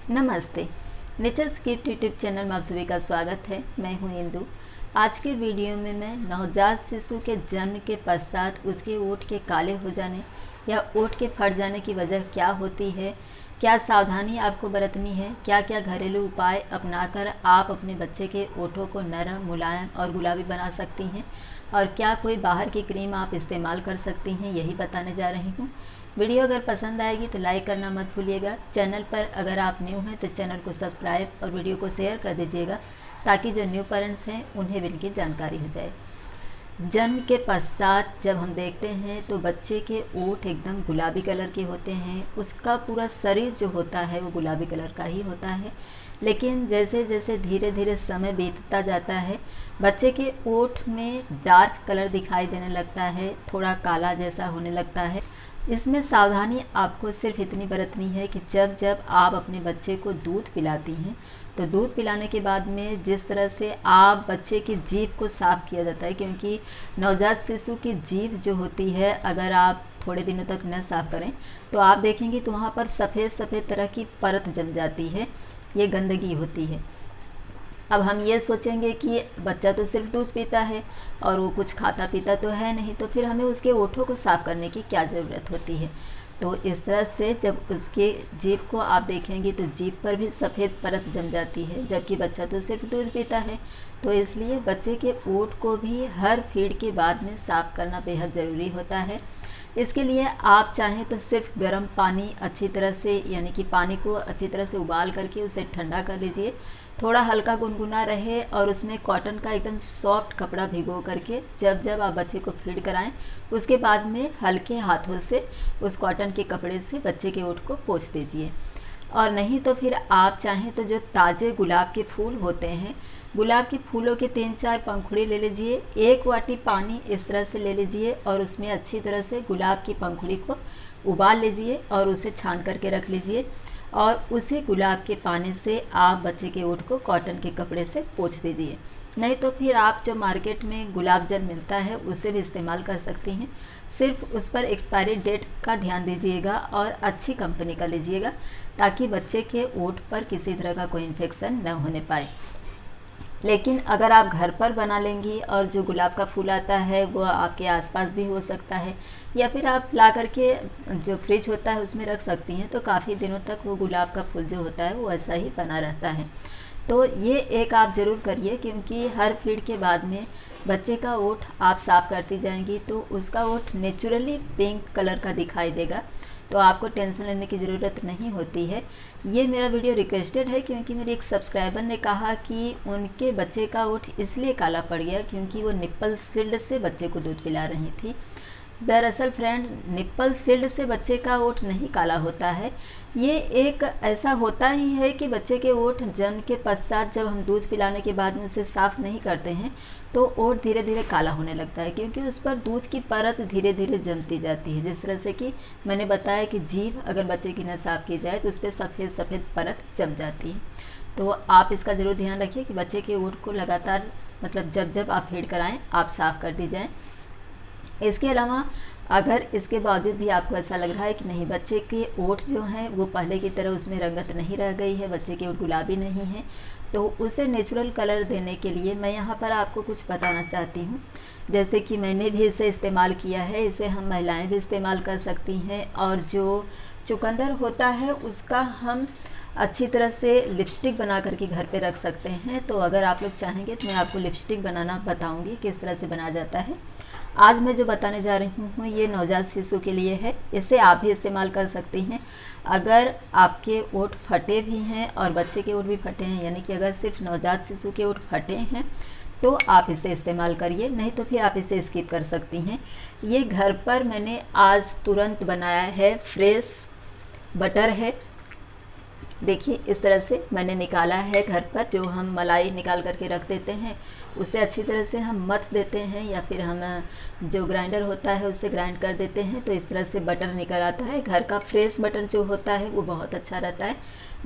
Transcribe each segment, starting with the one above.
नमस्ते। Natures gift YouTube channel में आप सभी का स्वागत है। मैं हूं इंदु। आज के वीडियो में मैं नवजात शिशु के जन्म के पश्चात उसके ओंठ के काले हो जाने या ओंठ के फट जाने की वजह क्या होती है, क्या सावधानी आपको बरतनी है, क्या क्या घरेलू उपाय अपनाकर आप अपने बच्चे के ओंठों को नरम, मुलायम और गुलाबी बना सकती हैं, और क्या कोई बाहर की क्रीम आप इस्तेमाल कर सकती हैं, यही बताने जा रही हूँ। वीडियो अगर पसंद आएगी तो लाइक करना मत भूलिएगा। चैनल पर अगर आप न्यू हैं तो चैनल को सब्सक्राइब और वीडियो को शेयर कर दीजिएगा, ताकि जो न्यू पेरेंट्स हैं उन्हें भी इनकी जानकारी हो जाए। जन्म के पश्चात जब हम देखते हैं तो बच्चे के ओंठ एकदम गुलाबी कलर के होते हैं। उसका पूरा शरीर जो होता है वो गुलाबी कलर का ही होता है। लेकिन जैसे जैसे धीरे धीरे समय बीतता जाता है, बच्चे के ओंठ में डार्क कलर दिखाई देने लगता है, थोड़ा काला जैसा होने लगता है। इसमें सावधानी आपको सिर्फ इतनी बरतनी है कि जब जब आप अपने बच्चे को दूध पिलाती हैं तो दूध पिलाने के बाद में जिस तरह से आप बच्चे की जीभ को साफ़ किया जाता है, क्योंकि नवजात शिशु की जीभ जो होती है अगर आप थोड़े दिनों तक न साफ़ करें तो आप देखेंगे तो वहाँ पर सफ़ेद सफ़ेद तरह की परत जम जाती है, ये गंदगी होती है। अब हम ये सोचेंगे कि बच्चा तो सिर्फ दूध पीता है और वो कुछ खाता पीता तो है नहीं, तो फिर हमें उसके ओठों को साफ़ करने की क्या ज़रूरत होती है। तो इस तरह से जब उसके जीभ को आप देखेंगे तो जीभ पर भी सफ़ेद परत जम जाती है, जबकि बच्चा तो सिर्फ दूध पीता है। तो इसलिए बच्चे के ओठ को भी हर फीड के बाद में साफ़ करना बेहद ज़रूरी होता है। इसके लिए आप चाहें तो सिर्फ गर्म पानी अच्छी तरह से, यानी कि पानी को अच्छी तरह से उबाल करके उसे ठंडा कर लीजिए, थोड़ा हल्का गुनगुना रहे और उसमें कॉटन का एकदम सॉफ्ट कपड़ा भिगो करके जब जब आप बच्चे को फीड कराएं उसके बाद में हल्के हाथों से उस कॉटन के कपड़े से बच्चे के ओठ को पोंछ दीजिए। और नहीं तो फिर आप चाहें तो जो ताज़े गुलाब के फूल होते हैं, गुलाब के फूलों के 3-4 पंखुड़ी ले लीजिए, 1 वाटी पानी इस तरह से ले लीजिए और उसमें अच्छी तरह से गुलाब की पंखुड़ी को उबाल लीजिए और उसे छान करके रख लीजिए, और उसी गुलाब के पानी से आप बच्चे के ओठ को कॉटन के कपड़े से पोंछ दीजिए। नहीं तो फिर आप जो मार्केट में गुलाब जल मिलता है उसे भी इस्तेमाल कर सकती हैं। सिर्फ उस पर एक्सपायरी डेट का ध्यान दीजिएगा और अच्छी कंपनी का लीजिएगा, ताकि बच्चे के ओठ पर किसी तरह का कोई इन्फेक्शन न होने पाए। लेकिन अगर आप घर पर बना लेंगी और जो गुलाब का फूल आता है वो आपके आसपास भी हो सकता है, या फिर आप ला करके जो फ्रिज होता है उसमें रख सकती हैं, तो काफ़ी दिनों तक वो गुलाब का फूल जो होता है वो ऐसा ही बना रहता है। तो ये एक आप ज़रूर करिए, क्योंकि हर फीड के बाद में बच्चे का ओठ आप साफ़ करती जाएंगी तो उसका ओठ नेचुरली पिंक कलर का दिखाई देगा, तो आपको टेंशन लेने की ज़रूरत नहीं होती है। ये मेरा वीडियो रिक्वेस्टेड है, क्योंकि मेरे एक सब्सक्राइबर ने कहा कि उनके बच्चे का ओठ इसलिए काला पड़ गया क्योंकि वो निप्पल शील्ड से बच्चे को दूध पिला रही थी। दरअसल फ्रेंड, निप्पल शील्ड से बच्चे का ओठ नहीं काला होता है। ये एक ऐसा होता ही है कि बच्चे के ओठ जन्म के पश्चात जब हम दूध पिलाने के बाद में उसे साफ़ नहीं करते हैं तो ओठ धीरे धीरे काला होने लगता है, क्योंकि उस पर दूध की परत धीरे धीरे जमती जाती है। जिस तरह से कि मैंने बताया कि जीभ अगर बच्चे की न साफ़ की जाए तो उस पर सफ़ेद सफ़ेद परत जम जाती है। तो आप इसका ज़रूर ध्यान रखिए कि बच्चे के ओठ को लगातार, मतलब जब जब आप फीड कराएँ आप साफ़ कर दी जाएँ। इसके अलावा अगर इसके बावजूद भी आपको ऐसा लग रहा है कि नहीं, बच्चे के ओठ जो हैं वो पहले की तरह उसमें रंगत नहीं रह गई है, बच्चे के ओठ गुलाबी नहीं है, तो उसे नेचुरल कलर देने के लिए मैं यहाँ पर आपको कुछ बताना चाहती हूँ। जैसे कि मैंने भी इसे इस्तेमाल किया है, इसे हम महिलाएं भी इस्तेमाल कर सकती हैं। और जो चुकंदर होता है उसका हम अच्छी तरह से लिपस्टिक बना करके घर पे रख सकते हैं। तो अगर आप लोग चाहेंगे तो मैं आपको लिपस्टिक बनाना बताऊँगी किस तरह से बनाया जाता है। आज मैं जो बताने जा रही हूँ ये नवजात शिशु के लिए है, इसे आप भी इस्तेमाल कर सकती हैं। अगर आपके ओठ फटे भी हैं और बच्चे के ओठ भी फटे हैं, यानी कि अगर सिर्फ नवजात शिशु के ओठ फटे हैं तो आप इसे इस्तेमाल करिए, नहीं तो फिर आप इसे स्किप कर सकती हैं। ये घर पर मैंने आज तुरंत बनाया है, फ्रेश बटर है। देखिए इस तरह से मैंने निकाला है घर पर, जो हम मलाई निकाल करके रख देते हैं उसे अच्छी तरह से हम मथ देते हैं, या फिर हम जो ग्राइंडर होता है उससे ग्राइंड कर देते हैं, तो इस तरह से बटर निकल आता है। घर का फ्रेश बटर जो होता है वो बहुत अच्छा रहता है।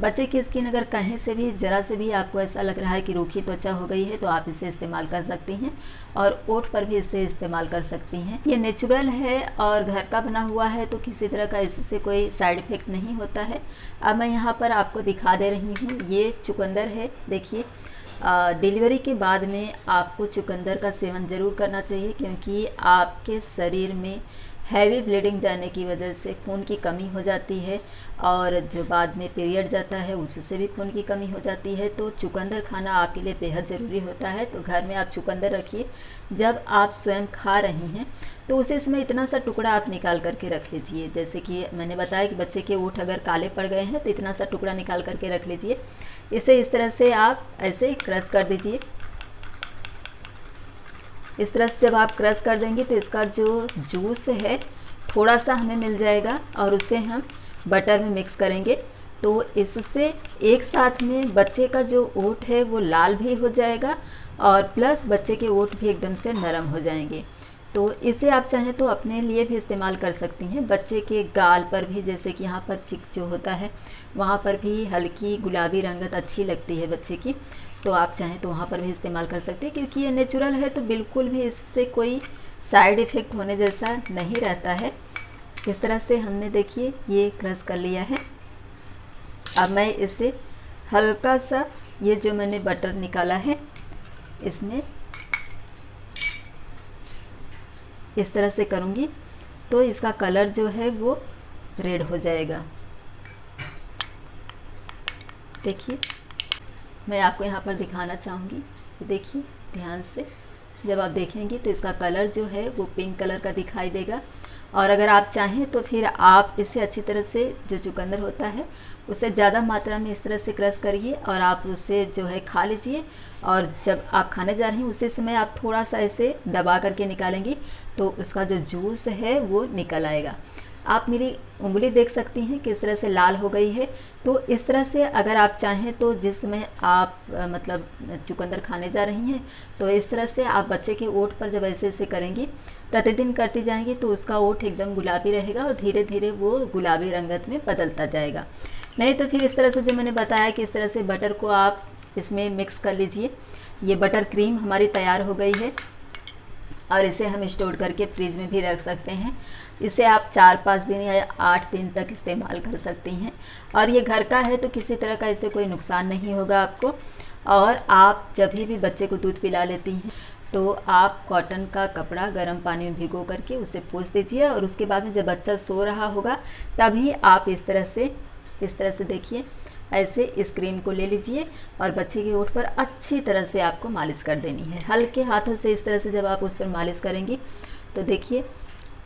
बच्चे की स्किन अगर कहीं से भी ज़रा से भी आपको ऐसा लग रहा है कि रूखी त्वचा हो गई है तो आप इसे इस्तेमाल कर सकती हैं और ओठ पर भी इसे इस्तेमाल कर सकती हैं। ये नेचुरल है और घर का बना हुआ है तो किसी तरह का इससे कोई साइड इफ़ेक्ट नहीं होता है। अब मैं यहाँ पर आपको दिखा दे रही हूँ, ये चुकंदर है। देखिए, डिलीवरी के बाद में आपको चुकंदर का सेवन ज़रूर करना चाहिए, क्योंकि आपके शरीर में हैवी ब्लीडिंग जाने की वजह से खून की कमी हो जाती है और जो बाद में पीरियड जाता है उससे भी खून की कमी हो जाती है। तो चुकंदर खाना आपके लिए बेहद ज़रूरी होता है। तो घर में आप चुकंदर रखिए, जब आप स्वयं खा रही हैं तो उसे इसमें इतना सा टुकड़ा आप निकाल करके रख लीजिए। जैसे कि मैंने बताया कि बच्चे के ओठ अगर काले पड़ गए हैं तो इतना सा टुकड़ा निकाल करके रख लीजिए। इसे इस तरह से आप ऐसे क्रश कर दीजिए। इस तरह से जब आप क्रश कर देंगे तो इसका जो जूस है थोड़ा सा हमें मिल जाएगा और उसे हम बटर में मिक्स करेंगे। तो इससे एक साथ में बच्चे का जो ओठ है वो लाल भी हो जाएगा और प्लस बच्चे के ओठ भी एकदम से नरम हो जाएंगे। तो इसे आप चाहें तो अपने लिए भी इस्तेमाल कर सकती हैं। बच्चे के गाल पर भी, जैसे कि यहाँ पर चिक जो होता है वहाँ पर भी हल्की गुलाबी रंगत अच्छी लगती है बच्चे की, तो आप चाहें तो वहाँ पर भी इस्तेमाल कर सकते हैं। क्योंकि ये नेचुरल है तो बिल्कुल भी इससे कोई साइड इफ़ेक्ट होने जैसा नहीं रहता है। इस तरह से हमने देखिए ये क्रश कर लिया है। अब मैं इसे हल्का सा, ये जो मैंने बटर निकाला है इसमें इस तरह से करूँगी तो इसका कलर जो है वो रेड हो जाएगा। देखिए, मैं आपको यहाँ पर दिखाना चाहूँगी, देखिए ध्यान से, जब आप देखेंगे तो इसका कलर जो है वो पिंक कलर का दिखाई देगा। और अगर आप चाहें तो फिर आप इसे अच्छी तरह से, जो चुकंदर होता है उसे ज़्यादा मात्रा में इस तरह से क्रश करिए और आप उसे जो है खा लीजिए। और जब आप खाने जा रही हैं उसी समय आप थोड़ा सा ऐसे दबा करके निकालेंगी तो उसका जो जूस है वो निकल आएगा। आप मेरी उंगली देख सकती हैं किस तरह से लाल हो गई है। तो इस तरह से अगर आप चाहें तो जिस समय आप मतलब चुकंदर खाने जा रही हैं तो इस तरह से आप बच्चे के ओठ पर जब ऐसे ऐसे करेंगी, प्रतिदिन करती जाएंगी तो उसका ओठ एकदम गुलाबी रहेगा और धीरे धीरे वो गुलाबी रंगत में बदलता जाएगा। नहीं तो फिर इस तरह से जो मैंने बताया कि इस तरह से बटर को आप इसमें मिक्स कर लीजिए। ये बटर क्रीम हमारी तैयार हो गई है और इसे हम स्टोर करके फ्रिज में भी रख सकते हैं। इसे आप 4-5 दिन या 8 दिन तक इस्तेमाल कर सकती हैं और ये घर का है तो किसी तरह का इससे कोई नुकसान नहीं होगा आपको। और आप जब भी बच्चे को दूध पिला लेती हैं तो आप कॉटन का कपड़ा गर्म पानी में भिगो करके उसे पोंछ दीजिए और उसके बाद में जब बच्चा सो रहा होगा तभी आप इस तरह से देखिए ऐसे इस क्रीम को ले लीजिए और बच्चे के ओठ पर अच्छी तरह से आपको मालिश कर देनी है। हल्के हाथों से इस तरह से जब आप उस पर मालिश करेंगी तो देखिए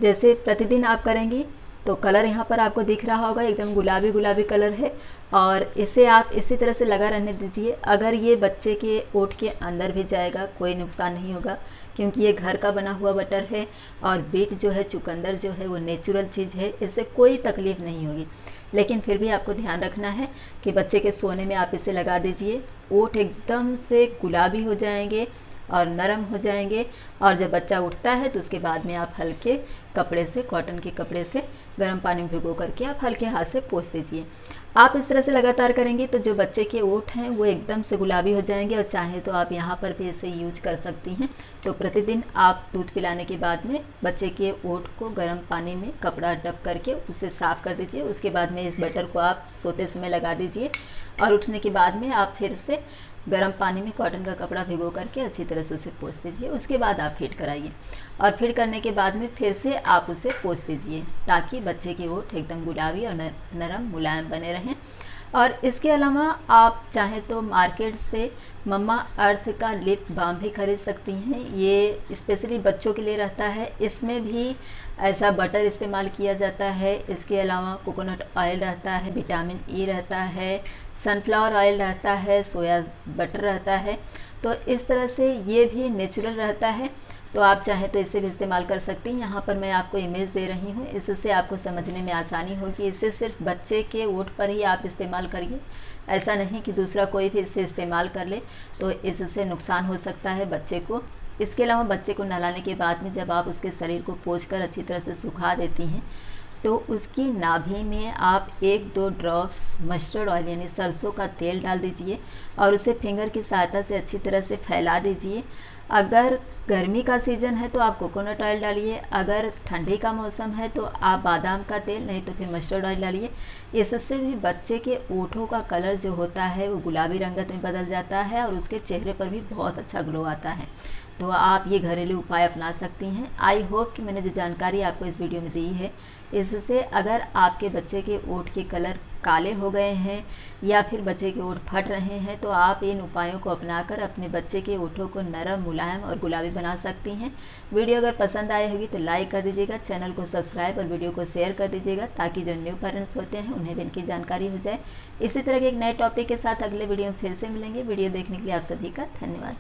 जैसे प्रतिदिन आप करेंगी तो कलर यहाँ पर आपको दिख रहा होगा, एकदम गुलाबी गुलाबी कलर है। और इसे आप इसी तरह से लगा रहने दीजिए। अगर ये बच्चे के ओठ के अंदर भी जाएगा कोई नुकसान नहीं होगा, क्योंकि ये घर का बना हुआ बटर है और बीट जो है, चुकंदर जो है वो नेचुरल चीज़ है, इससे कोई तकलीफ़ नहीं होगी। लेकिन फिर भी आपको ध्यान रखना है कि बच्चे के सोने में आप इसे लगा दीजिए। ओठ एकदम से गुलाबी हो जाएंगे और नरम हो जाएंगे और जब बच्चा उठता है तो उसके बाद में आप हल्के कपड़े से, कॉटन के कपड़े से गर्म पानी में भिगो करके आप हल्के हाथ से पोंछ दीजिए। आप इस तरह से लगातार करेंगे तो जो बच्चे के ओठ हैं वो एकदम से गुलाबी हो जाएंगे और चाहे तो आप यहाँ पर भी इसे यूज कर सकती हैं। तो प्रतिदिन आप दूध पिलाने के बाद में बच्चे के ओठ को गर्म पानी में कपड़ा डब करके उसे साफ़ कर दीजिए। उसके बाद में इस बटर को आप सोते समय लगा दीजिए और उठने के बाद में आप फिर से गर्म पानी में कॉटन का कपड़ा भिगो करके अच्छी तरह से उसे पोंछ दीजिए। उसके बाद आप फीड कराइए और फीड करने के बाद में फिर से आप उसे पोंछ दीजिए ताकि बच्चे के ओठ एकदम गुलाबी और नरम मुलायम बने रहें। और इसके अलावा आप चाहें तो मार्केट से मम्मा अर्थ का लिप बाम भी खरीद सकती हैं। ये स्पेशली बच्चों के लिए रहता है, इसमें भी ऐसा बटर इस्तेमाल किया जाता है। इसके अलावा कोकोनट ऑयल रहता है, विटामिन ई रहता है, सनफ्लावर ऑयल रहता है, सोया बटर रहता है। तो इस तरह से ये भी नेचुरल रहता है, तो आप चाहें तो इसे भी इस्तेमाल कर सकती हैं। यहाँ पर मैं आपको इमेज दे रही हूँ, इससे आपको समझने में आसानी होगी। इसे सिर्फ बच्चे के ओठ पर ही आप इस्तेमाल करिए, ऐसा नहीं कि दूसरा कोई भी इसे इस्तेमाल कर ले तो इससे नुकसान हो सकता है बच्चे को। इसके अलावा बच्चे को नहलाने के बाद में जब आप उसके शरीर को पोंछकर अच्छी तरह से सुखा देती हैं तो उसकी नाभि में आप 1-2 ड्रॉप्स मस्टर्ड ऑयल यानी सरसों का तेल डाल दीजिए और उसे फिंगर की सहायता से अच्छी तरह से फैला दीजिए। अगर गर्मी का सीज़न है तो आप कोकोनट ऑयल डालिए, अगर ठंडी का मौसम है तो आप बादाम का तेल, नहीं तो फिर मस्टर्ड ऑयल डालिए। इससे भी बच्चे के ओठों का कलर जो होता है वो गुलाबी रंगत में बदल जाता है और उसके चेहरे पर भी बहुत अच्छा ग्लो आता है। तो आप ये घरेलू उपाय अपना सकती हैं। आई होप कि मैंने जो जानकारी आपको इस वीडियो में दी है, इससे अगर आपके बच्चे के ओठ के कलर काले हो गए हैं या फिर बच्चे के ओठ फट रहे हैं तो आप इन उपायों को अपनाकर अपने बच्चे के ओठों को नरम, मुलायम और गुलाबी बना सकती हैं। वीडियो अगर पसंद आई होगी तो लाइक कर दीजिएगा, चैनल को सब्सक्राइब और वीडियो को शेयर कर दीजिएगा ताकि जो न्यू पेरेंट्स होते हैं उन्हें भी इनकी जानकारी हो जाए। इसी तरह के एक नए टॉपिक के साथ अगले वीडियो में फिर से मिलेंगे। वीडियो देखने के लिए आप सभी का धन्यवाद।